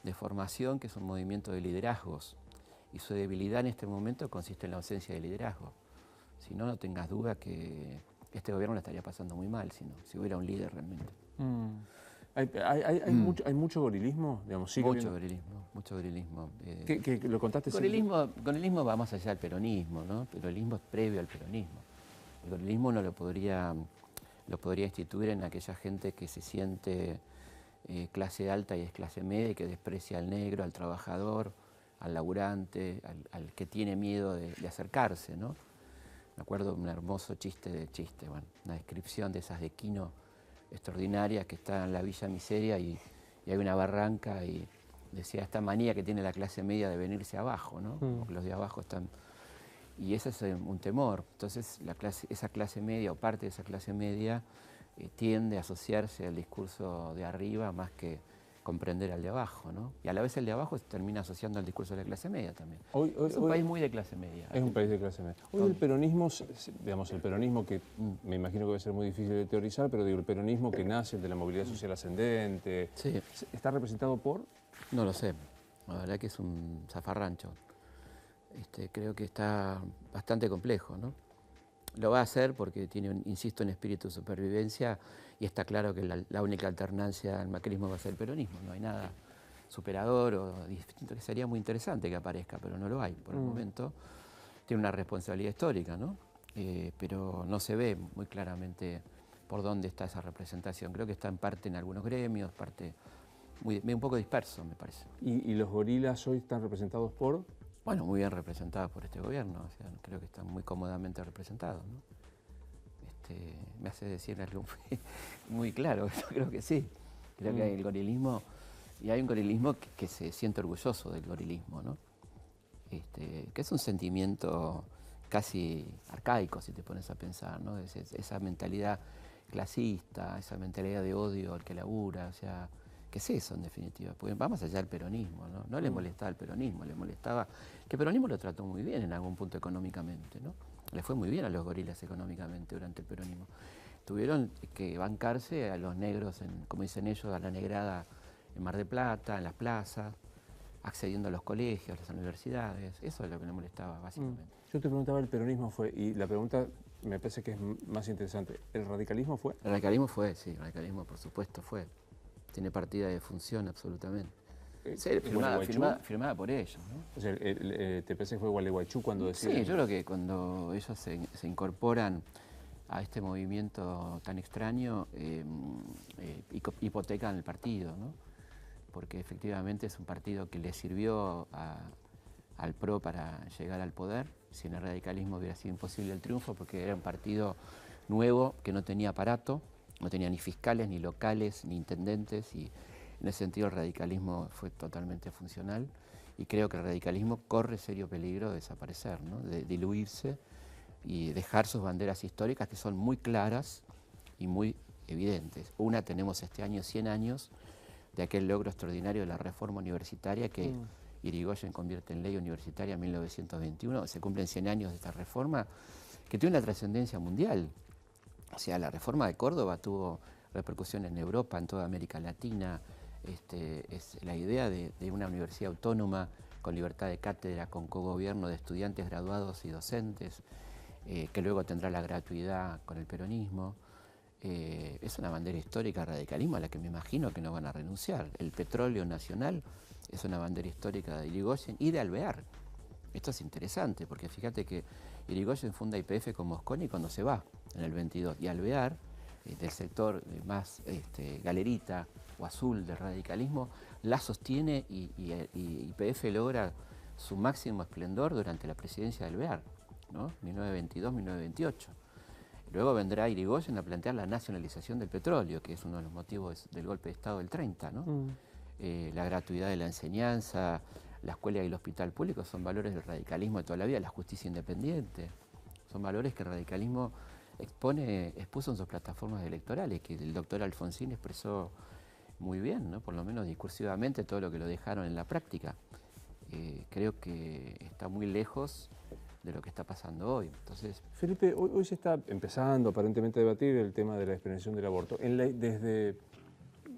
de formación que es un movimiento de liderazgos. Y su debilidad en este momento consiste en la ausencia de liderazgo. Si no, no tengas duda que este gobierno la estaría pasando muy mal, si hubiera un líder realmente. ¿Hay mucho gorilismo? Digamos, mucho gorilismo. ¿Qué lo contaste? Gorilismo va más allá del peronismo, ¿no? El gorilismo es previo al peronismo. El gorilismo uno lo podría instituir en aquella gente que se siente clase alta y es clase media y que desprecia al negro, al trabajador, al laburante, al que tiene miedo de acercarse, ¿no? Me acuerdo de un hermoso bueno, una descripción de esas de Quino extraordinarias que está en la Villa Miseria y hay una barranca y decía esta manía que tiene la clase media de venirse abajo, ¿no? Como que los de abajo están... Y ese es un temor. Entonces esa clase media o parte de esa clase media tiende a asociarse al discurso de arriba más que comprender al de abajo, ¿no? Y a la vez el de abajo se termina asociando al discurso de la clase media también. Es un país muy de clase media. Es un país de clase media. Hoy el peronismo, digamos, el peronismo que me imagino que va a ser muy difícil de teorizar, pero digo, el peronismo que nace de la movilidad social ascendente, sí. ¿Está representado por? No lo sé. La verdad que es un zafarrancho. Creo que está bastante complejo, ¿no? Lo va a hacer porque tiene, insisto, un espíritu de supervivencia y está claro que la única alternancia al macrismo va a ser el peronismo. No hay nada superador o distinto, que sería muy interesante que aparezca, pero no lo hay por el momento. Tiene una responsabilidad histórica, ¿no? Pero no se ve muy claramente por dónde está esa representación. Creo que está en parte en algunos gremios, parte un poco disperso, me parece. ¿Y los gorilas hoy están representados por? Bueno, muy bien representados por este gobierno, o sea, creo que están muy cómodamente representados, ¿no? Me hace decir algo muy claro, yo creo que sí. Creo que hay el gorilismo, y hay un gorilismo que se siente orgulloso del gorilismo, ¿no? Que es un sentimiento casi arcaico, si te pones a pensar, ¿no? Esa mentalidad clasista, esa mentalidad de odio al que labura, o sea, ¿qué es eso en definitiva? Porque va más allá del peronismo, ¿no? No le molestaba el peronismo, le molestaba que el peronismo lo trató muy bien en algún punto económicamente, ¿no? Le fue muy bien a los gorilas económicamente durante el peronismo. Tuvieron que bancarse a los negros, como dicen ellos, a la negrada en Mar del Plata, en las plazas, accediendo a los colegios, a las universidades. Eso es lo que le molestaba, básicamente. Yo te preguntaba, el peronismo fue, y la pregunta me parece que es más interesante, ¿el radicalismo fue? El radicalismo fue, sí, el radicalismo por supuesto fue. Tiene partida de función absolutamente. Sí, firmada por ellos, ¿no? O sea, ¿te parece que fue Gualeguaychú cuando deciden? Sí, yo creo que cuando ellos se incorporan a este movimiento tan extraño, hipotecan el partido, ¿no? Porque efectivamente es un partido que le sirvió al PRO para llegar al poder. Sin el radicalismo hubiera sido imposible el triunfo, porque era un partido nuevo que no tenía aparato, no tenía ni fiscales, ni locales, ni intendentes, y en ese sentido el radicalismo fue totalmente funcional, y creo que el radicalismo corre serio peligro de desaparecer, ¿no? De diluirse y dejar sus banderas históricas, que son muy claras y muy evidentes. Una, tenemos este año 100 años de aquel logro extraordinario de la reforma universitaria que Irigoyen convierte en ley universitaria en 1921. Se cumplen 100 años de esta reforma que tiene una trascendencia mundial. O sea, la reforma de Córdoba tuvo repercusión en Europa, en toda América Latina. Es la idea de una universidad autónoma con libertad de cátedra, con cogobierno de estudiantes graduados y docentes, que luego tendrá la gratuidad con el peronismo. Es una bandera histórica del radicalismo a la que me imagino que no van a renunciar. El petróleo nacional es una bandera histórica de Irigoyen y de Alvear. Esto es interesante, porque fíjate que Irigoyen funda YPF con Mosconi cuando se va, en el 22, y Alvear, del sector más galerita o azul del radicalismo, la sostiene y YPF logra su máximo esplendor durante la presidencia de Alvear, ¿no? 1922-1928. Luego vendrá Irigoyen a plantear la nacionalización del petróleo, que es uno de los motivos del golpe de Estado del 30, ¿no? La gratuidad de la enseñanza, la escuela y el hospital público son valores del radicalismo de toda la vida, la justicia independiente, son valores que el radicalismo expuso en sus plataformas electorales, que el doctor Alfonsín expresó muy bien, ¿no? Por lo menos discursivamente, todo lo que lo dejaron en la práctica. Creo que está muy lejos de lo que está pasando hoy. Entonces, Felipe, hoy se está empezando aparentemente a debatir el tema de la despenalización del aborto. Desde,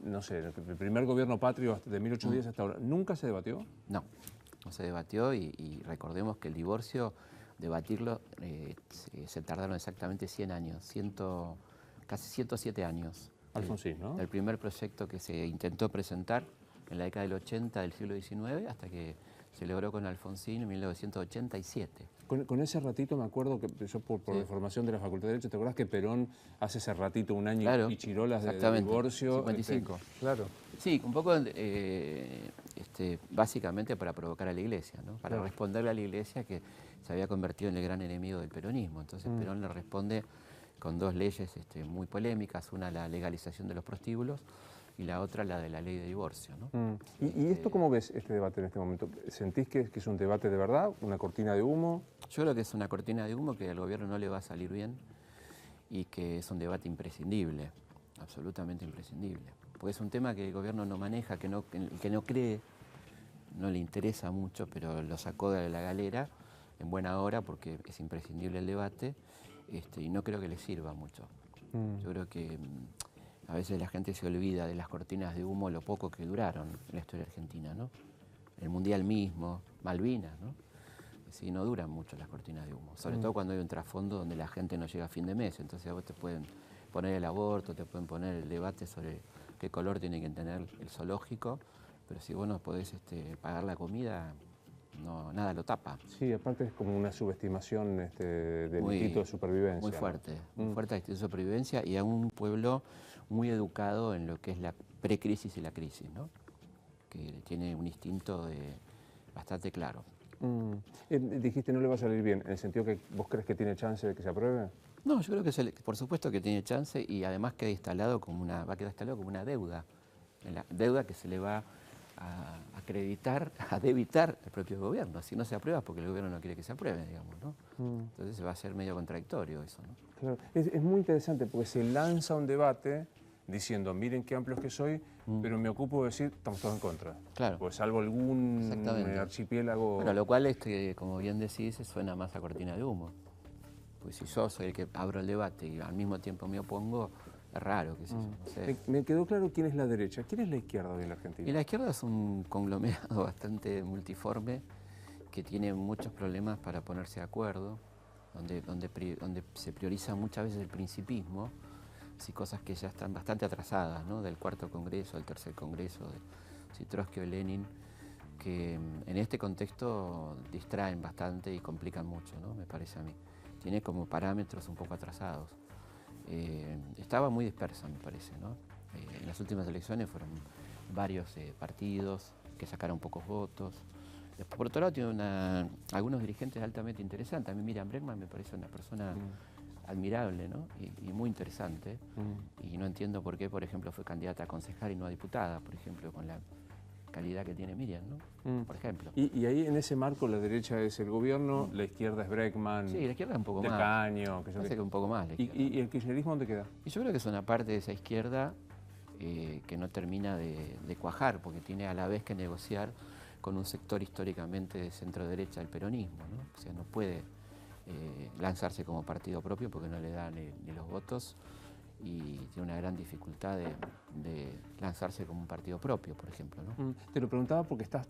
no sé, el primer gobierno patrio de 1810 hasta ahora, ¿nunca se debatió? No se debatió, y recordemos que el divorcio, debatirlo, se tardaron exactamente 100 años, casi 107 años. Alfonsín, ¿no? El primer proyecto que se intentó presentar en la década del 80 del siglo XIX hasta que se logró con Alfonsín en 1987. Con ese ratito me acuerdo que yo por Sí. formación de la Facultad de Derecho, ¿te acuerdas que Perón hace ese ratito un año Claro, y chirolas de exactamente, divorcio? 55. Claro. Sí, un poco básicamente para provocar a la Iglesia, ¿no? Para responderle a la Iglesia que se había convertido en el gran enemigo del peronismo. Entonces Perón le responde con dos leyes muy polémicas, una la legalización de los prostíbulos y la otra la de la ley de divorcio, ¿no? ¿Y esto cómo ves este debate en este momento? ¿Sentís que es un debate de verdad, una cortina de humo? Yo creo que es una cortina de humo que al gobierno no le va a salir bien y que es un debate imprescindible, absolutamente imprescindible. Porque es un tema que el gobierno no maneja, que no cree, no le interesa mucho, pero lo sacó de la galera en buena hora porque es imprescindible el debate, y no creo que le sirva mucho. Yo creo que a veces la gente se olvida de las cortinas de humo, lo poco que duraron en la historia argentina, ¿no? El Mundial mismo, Malvinas, ¿no? Sí, no duran mucho las cortinas de humo, sobre todo cuando hay un trasfondo donde la gente no llega a fin de mes. Entonces a vos te pueden poner el aborto, te pueden poner el debate sobre qué color tiene que tener el zoológico, pero si vos no podés pagar la comida, no, nada lo tapa. Sí, aparte es como una subestimación del instinto de supervivencia. Muy fuerte el instinto de supervivencia, y a un pueblo muy educado en lo que es la precrisis y la crisis, ¿no? Que tiene un instinto bastante claro. Dijiste no le va a salir bien, en el sentido que vos crees que tiene chance de que se apruebe. No, yo creo que por supuesto que tiene chance y además queda instalado como va a quedar instalado como una deuda. La deuda que se le va a acreditar, a debitar el propio gobierno. Si no se aprueba es porque el gobierno no quiere que se apruebe, digamos, ¿no? Entonces se va a hacer medio contradictorio eso, ¿no? Claro. Es muy interesante porque se lanza un debate diciendo, miren qué amplios que soy, pero me ocupo de decir, estamos todos en contra. Claro. Pues salvo algún archipiélago... Bueno, lo cual, como bien decís, suena más a cortina de humo. Pues si yo soy el que abro el debate y al mismo tiempo me opongo, es raro, qué sé yo, no sé. Me quedó claro quién es la derecha. ¿Quién es la izquierda hoy en la Argentina? Y la izquierda es un conglomerado bastante multiforme que tiene muchos problemas para ponerse de acuerdo, donde se prioriza muchas veces el principismo, y cosas que ya están bastante atrasadas, ¿no? Del cuarto congreso, del tercer congreso, de Trotsky o Lenin, que en este contexto distraen bastante y complican mucho, ¿no? Me parece a mí. Tiene como parámetros un poco atrasados. Estaba muy dispersa, me parece, ¿no? En las últimas elecciones fueron varios partidos que sacaron pocos votos. Después, por otro lado, tiene algunos dirigentes altamente interesantes. A mí Miriam Bregman me parece una persona admirable, ¿no? Y muy interesante. Y no entiendo por qué, por ejemplo, fue candidata a concejal y no a diputada, por ejemplo, con la calidad que tiene Miriam, ¿no? Por ejemplo. Y ahí en ese marco la derecha es el gobierno, la izquierda es Bregman. Sí, la izquierda es un poco más. Caño, que yo Parece que un poco más la izquierda. ¿Y el kirchnerismo dónde queda? Y yo creo que es una parte de esa izquierda que no termina de cuajar, porque tiene a la vez que negociar con un sector históricamente de centro-derecha del peronismo, ¿no? O sea, no puede lanzarse como partido propio porque no le da ni los votos y tiene una gran dificultad de lanzarse como un partido propio, por ejemplo, ¿no? Te lo preguntaba porque estás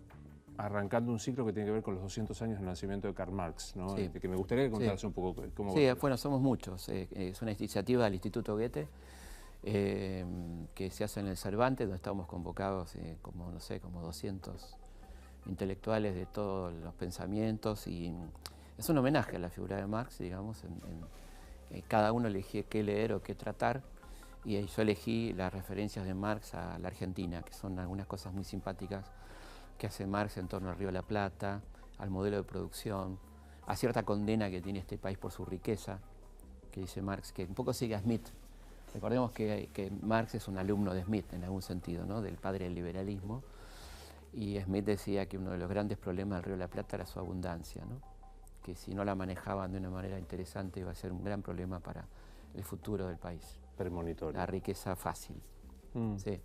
arrancando un ciclo que tiene que ver con los 200 años del nacimiento de Karl Marx, ¿no? Sí. Que me gustaría que contaras un poco cómo... Sí, bueno, somos muchos. Es una iniciativa del Instituto Goethe que se hace en el Cervantes, donde estamos convocados como, no sé, como 200 intelectuales de todos los pensamientos y es un homenaje a la figura de Marx, digamos, cada uno elegía qué leer o qué tratar y yo elegí las referencias de Marx a la Argentina, que son algunas cosas muy simpáticas que hace Marx en torno al Río de la Plata, al modelo de producción, a cierta condena que tiene este país por su riqueza, que dice Marx, que un poco sigue a Smith. Recordemos que Marx es un alumno de Smith en algún sentido, ¿no? Del padre del liberalismo, y Smith decía que uno de los grandes problemas del Río de la Plata era su abundancia, ¿no? Que si no la manejaban de una manera interesante iba a ser un gran problema para el futuro del país. Premonitorio. La riqueza fácil. Sí.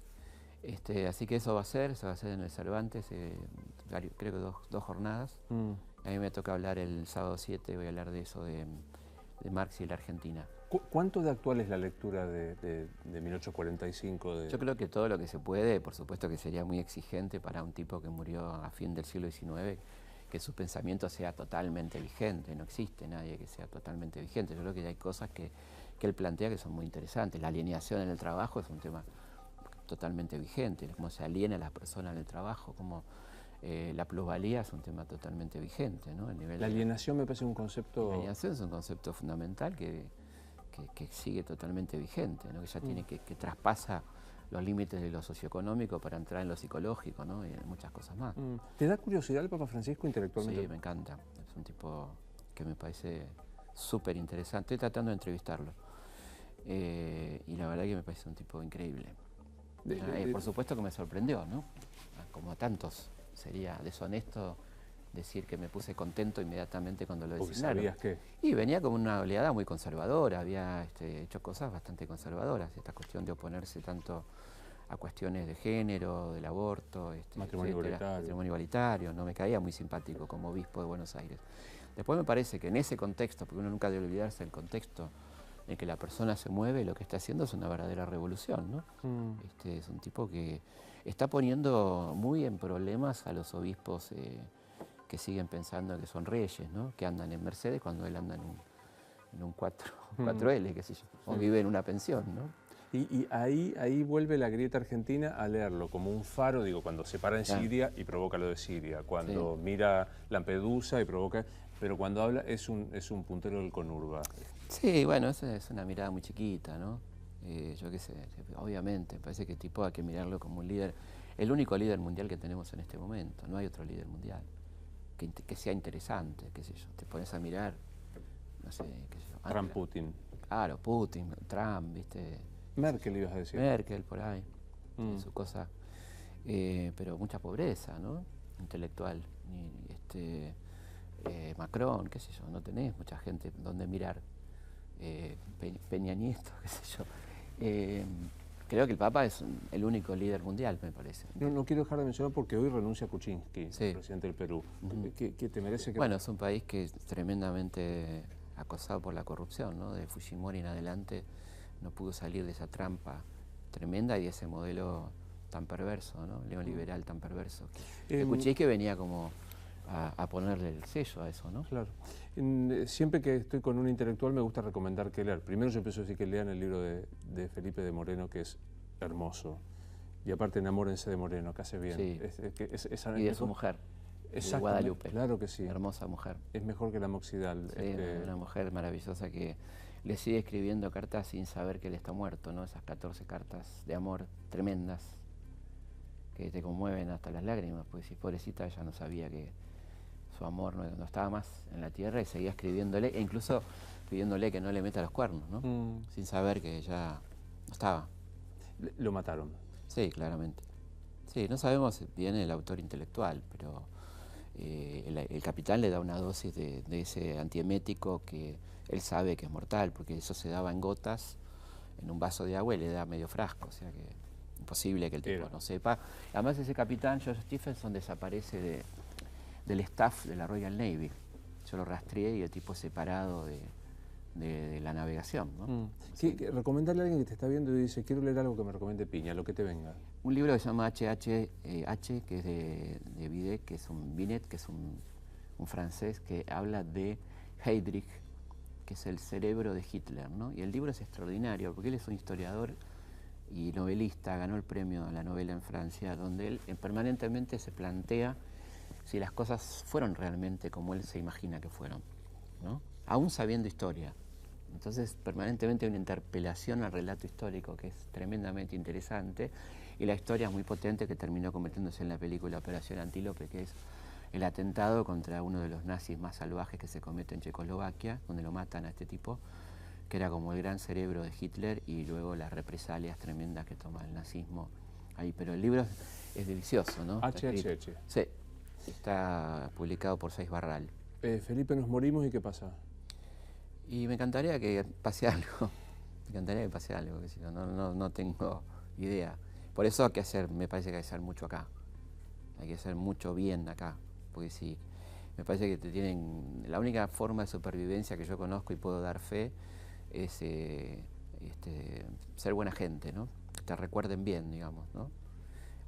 Así que eso va a ser en el Cervantes, creo que dos jornadas. A mí me toca hablar el sábado 7, voy a hablar de eso, de Marx y la Argentina. ¿Cuánto de actual es la lectura de 1845? Yo creo que todo lo que se puede, por supuesto que sería muy exigente para un tipo que murió a fin del siglo XIX, que su pensamiento sea totalmente vigente. No existe nadie que sea totalmente vigente. Yo creo que hay cosas que él plantea que son muy interesantes. La alienación en el trabajo es un tema totalmente vigente, cómo se aliena a las personas en el trabajo, cómo la plusvalía es un tema totalmente vigente, ¿no? La alienación me parece un concepto... La alienación es un concepto fundamental que sigue totalmente vigente, ¿no? Que ya tiene que traspasa los límites de lo socioeconómico para entrar en lo psicológico, ¿no? Y en muchas cosas más. ¿Te da curiosidad el Papa Francisco intelectualmente? Sí, me encanta. Es un tipo que me parece súper interesante. Estoy tratando de entrevistarlo. Y la verdad que me parece un tipo increíble. Por supuesto que me sorprendió, ¿no? Como a tantos. Sería deshonesto decir que me puse contento inmediatamente cuando lo designaron. ¿Sabías qué? Y venía como una oleada muy conservadora, había hecho cosas bastante conservadoras, esta cuestión de oponerse tanto a cuestiones de género, del aborto, matrimonio igualitario, no me caía muy simpático como obispo de Buenos Aires. Después me parece que en ese contexto, porque uno nunca debe olvidarse del contexto en que la persona se mueve, lo que está haciendo es una verdadera revolución, ¿no? Es un tipo que está poniendo muy en problemas a los obispos que siguen pensando que son reyes, ¿no? Que andan en Mercedes cuando él anda en un 4L, qué sé yo, o vive en una pensión, ¿no? Y ahí vuelve la grieta argentina a leerlo como un faro, digo, cuando se para en Siria y provoca lo de Siria, cuando mira Lampedusa y provoca... Pero cuando habla es un puntero del conurba. Sí, bueno, esa es una mirada muy chiquita, ¿no? Yo qué sé, obviamente, me parece que el tipo hay que mirarlo como un líder, el único líder mundial que tenemos en este momento, no hay otro líder mundial. que sea interesante, qué sé yo. Te pones a mirar, no sé, qué sé yo. Trump, Putin. Claro, Putin, Trump, ¿viste? Merkel, ibas a decir. Merkel, por ahí, su cosa. Pero mucha pobreza, ¿no? Intelectual. Macron, qué sé yo, no tenés mucha gente donde mirar. Peña Nieto, qué sé yo. Creo que el Papa es el único líder mundial, me parece. No quiero dejar de mencionar porque hoy renuncia Kuczynski, sí, el presidente del Perú. ¿Qué te merece? Bueno, es un país que es tremendamente acosado por la corrupción, ¿no? De Fujimori en adelante no pudo salir de esa trampa tremenda y de ese modelo tan perverso, ¿no? Neoliberal tan perverso. Kuczynski venía como a ponerle el sello a eso, ¿no? Claro. Siempre que estoy con un intelectual me gusta recomendar que lean. Primero yo empiezo a decir que lean el libro de Felipe de Moreno, que es hermoso. Y aparte enamórense de Moreno, que hace bien. Sí. Y de su mujer, de Guadalupe. Claro que sí. Hermosa mujer. Es mejor que la Moxidal. Sí, una mujer maravillosa que le sigue escribiendo cartas sin saber que él está muerto, ¿no? Esas 14 cartas de amor tremendas que te conmueven hasta las lágrimas, porque si pobrecita ella no sabía que su amor no estaba más en la tierra y seguía escribiéndole, e incluso pidiéndole que no le meta los cuernos, ¿no? Sin saber que ya no estaba. ¿Lo mataron? Sí, claramente. Sí, no sabemos bien el autor intelectual, pero el capitán le da una dosis de ese antiemético que él sabe que es mortal, porque eso se daba en gotas, en un vaso de agua y le da medio frasco, o sea que imposible que el tipo no sepa. Además ese capitán, George Stephenson, desaparece del staff de la Royal Navy. Yo lo rastreé y el tipo separado de la navegación, ¿no? Recomendarle a alguien que te está viendo y dice, quiero leer algo que me recomiende Piña, lo que te venga. Un libro que se llama H, que es de Binet, que es un francés que habla de Heydrich, que es el cerebro de Hitler, ¿no? Y el libro es extraordinario, porque él es un historiador y novelista, ganó el premio a la novela en Francia, donde él permanentemente se plantea si las cosas fueron realmente como él se imagina que fueron, ¿no? Aún sabiendo historia. Entonces, permanentemente hay una interpelación al relato histórico que es tremendamente interesante, y la historia es muy potente, que terminó convirtiéndose en la película Operación Antílope, que es el atentado contra uno de los nazis más salvajes que se comete en Checoslovaquia, donde lo matan a este tipo, que era como el gran cerebro de Hitler, y luego las represalias tremendas que toma el nazismo ahí. Pero el libro es delicioso, ¿no? HHH. Sí, está publicado por Seix Barral. Felipe, nos morimos y ¿qué pasa? Y me encantaría que pase algo, que si no tengo idea. Por eso hay que hacer, me parece que hay que hacer mucho acá, hay que hacer mucho bien acá, porque si me parece que la única forma de supervivencia que yo conozco y puedo dar fe es ser buena gente, ¿no? Que te recuerden bien, digamos, ¿no?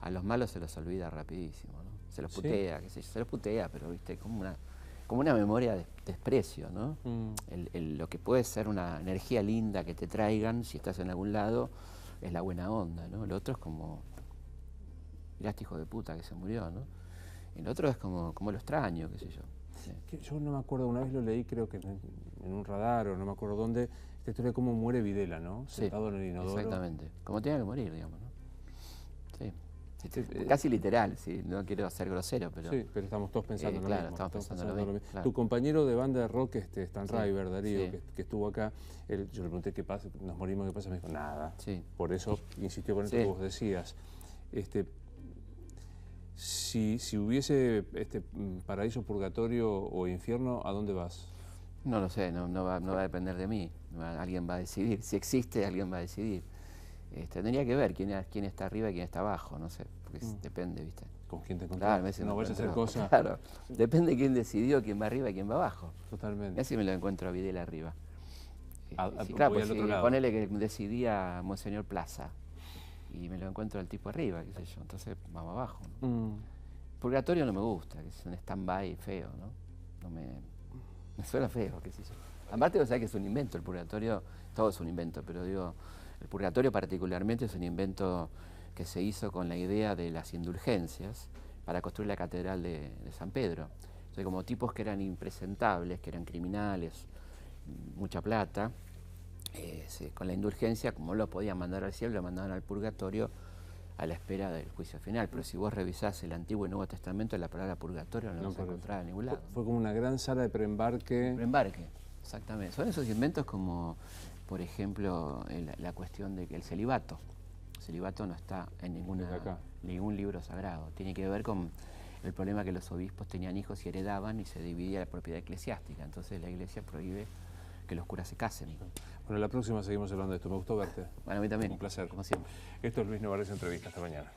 A los malos se los olvida rapidísimo, ¿no? Se los putea, qué sé yo, se los putea, pero viste, como una memoria de desprecio, ¿no? Lo que puede ser una energía linda que te traigan si estás en algún lado es la buena onda, ¿no? Lo otro es como, mirá este hijo de puta que se murió, ¿no? Y lo otro es como lo extraño, qué sé yo. Sí. Yo no me acuerdo, una vez lo leí, creo que en un radar o no me acuerdo dónde, esta historia de cómo muere Videla, ¿no? Sentado en el inodoro. Exactamente, como tenía que morir, digamos, ¿no? Sí. Casi literal, sí, no quiero ser grosero, pero... Sí, pero estamos todos pensando lo mismo. Estamos pensando lo mismo. Claro. Tu compañero de banda de rock, Stan River, Darío, que estuvo acá, yo le pregunté qué pasa, nos morimos, ¿qué pasa? Me dijo, nada. Sí. Por eso insistió con esto que vos decías. Si hubiese paraíso, purgatorio o infierno, ¿a dónde vas? No lo sé, no va a depender de mí. Alguien va a decidir. Si existe, alguien va a decidir. Tendría que ver quién está arriba y quién está abajo, no sé, porque depende, ¿viste? ¿Con quién te encontrás? Claro, no vayas a hacer cosas. Claro, depende de quién decidió, quién va arriba y quién va abajo. Totalmente. Y así me lo encuentro a Videla arriba. Claro, pues ponele que decidía Monseñor Plaza y me lo encuentro al tipo arriba, qué sé yo, entonces vamos abajo, ¿no? Purgatorio no me gusta, que es un stand-by feo, ¿no? Me suena feo, qué sé yo. Aparte, o sea, que es un invento, el purgatorio, todo es un invento, pero digo, el purgatorio particularmente es un invento que se hizo con la idea de las indulgencias para construir la catedral de San Pedro. Entonces, como tipos que eran impresentables, que eran criminales, mucha plata, con la indulgencia, como lo podían mandar al cielo, lo mandaban al purgatorio a la espera del juicio final. Pero si vos revisás el Antiguo y Nuevo Testamento, la palabra purgatorio no vas a encontrar en ningún lado. Fue como una gran sala de preembarque. Preembarque, exactamente. Son esos inventos como, por ejemplo, la cuestión de que el celibato. El celibato no está en ningún libro sagrado. Tiene que ver con el problema que los obispos tenían hijos y heredaban y se dividía la propiedad eclesiástica. Entonces la Iglesia prohíbe que los curas se casen. Bueno, la próxima seguimos hablando de esto. Me gustó verte. Bueno, a mí también. Un placer. Como siempre. Esto es Luis Novarecio Entrevista. Hasta mañana.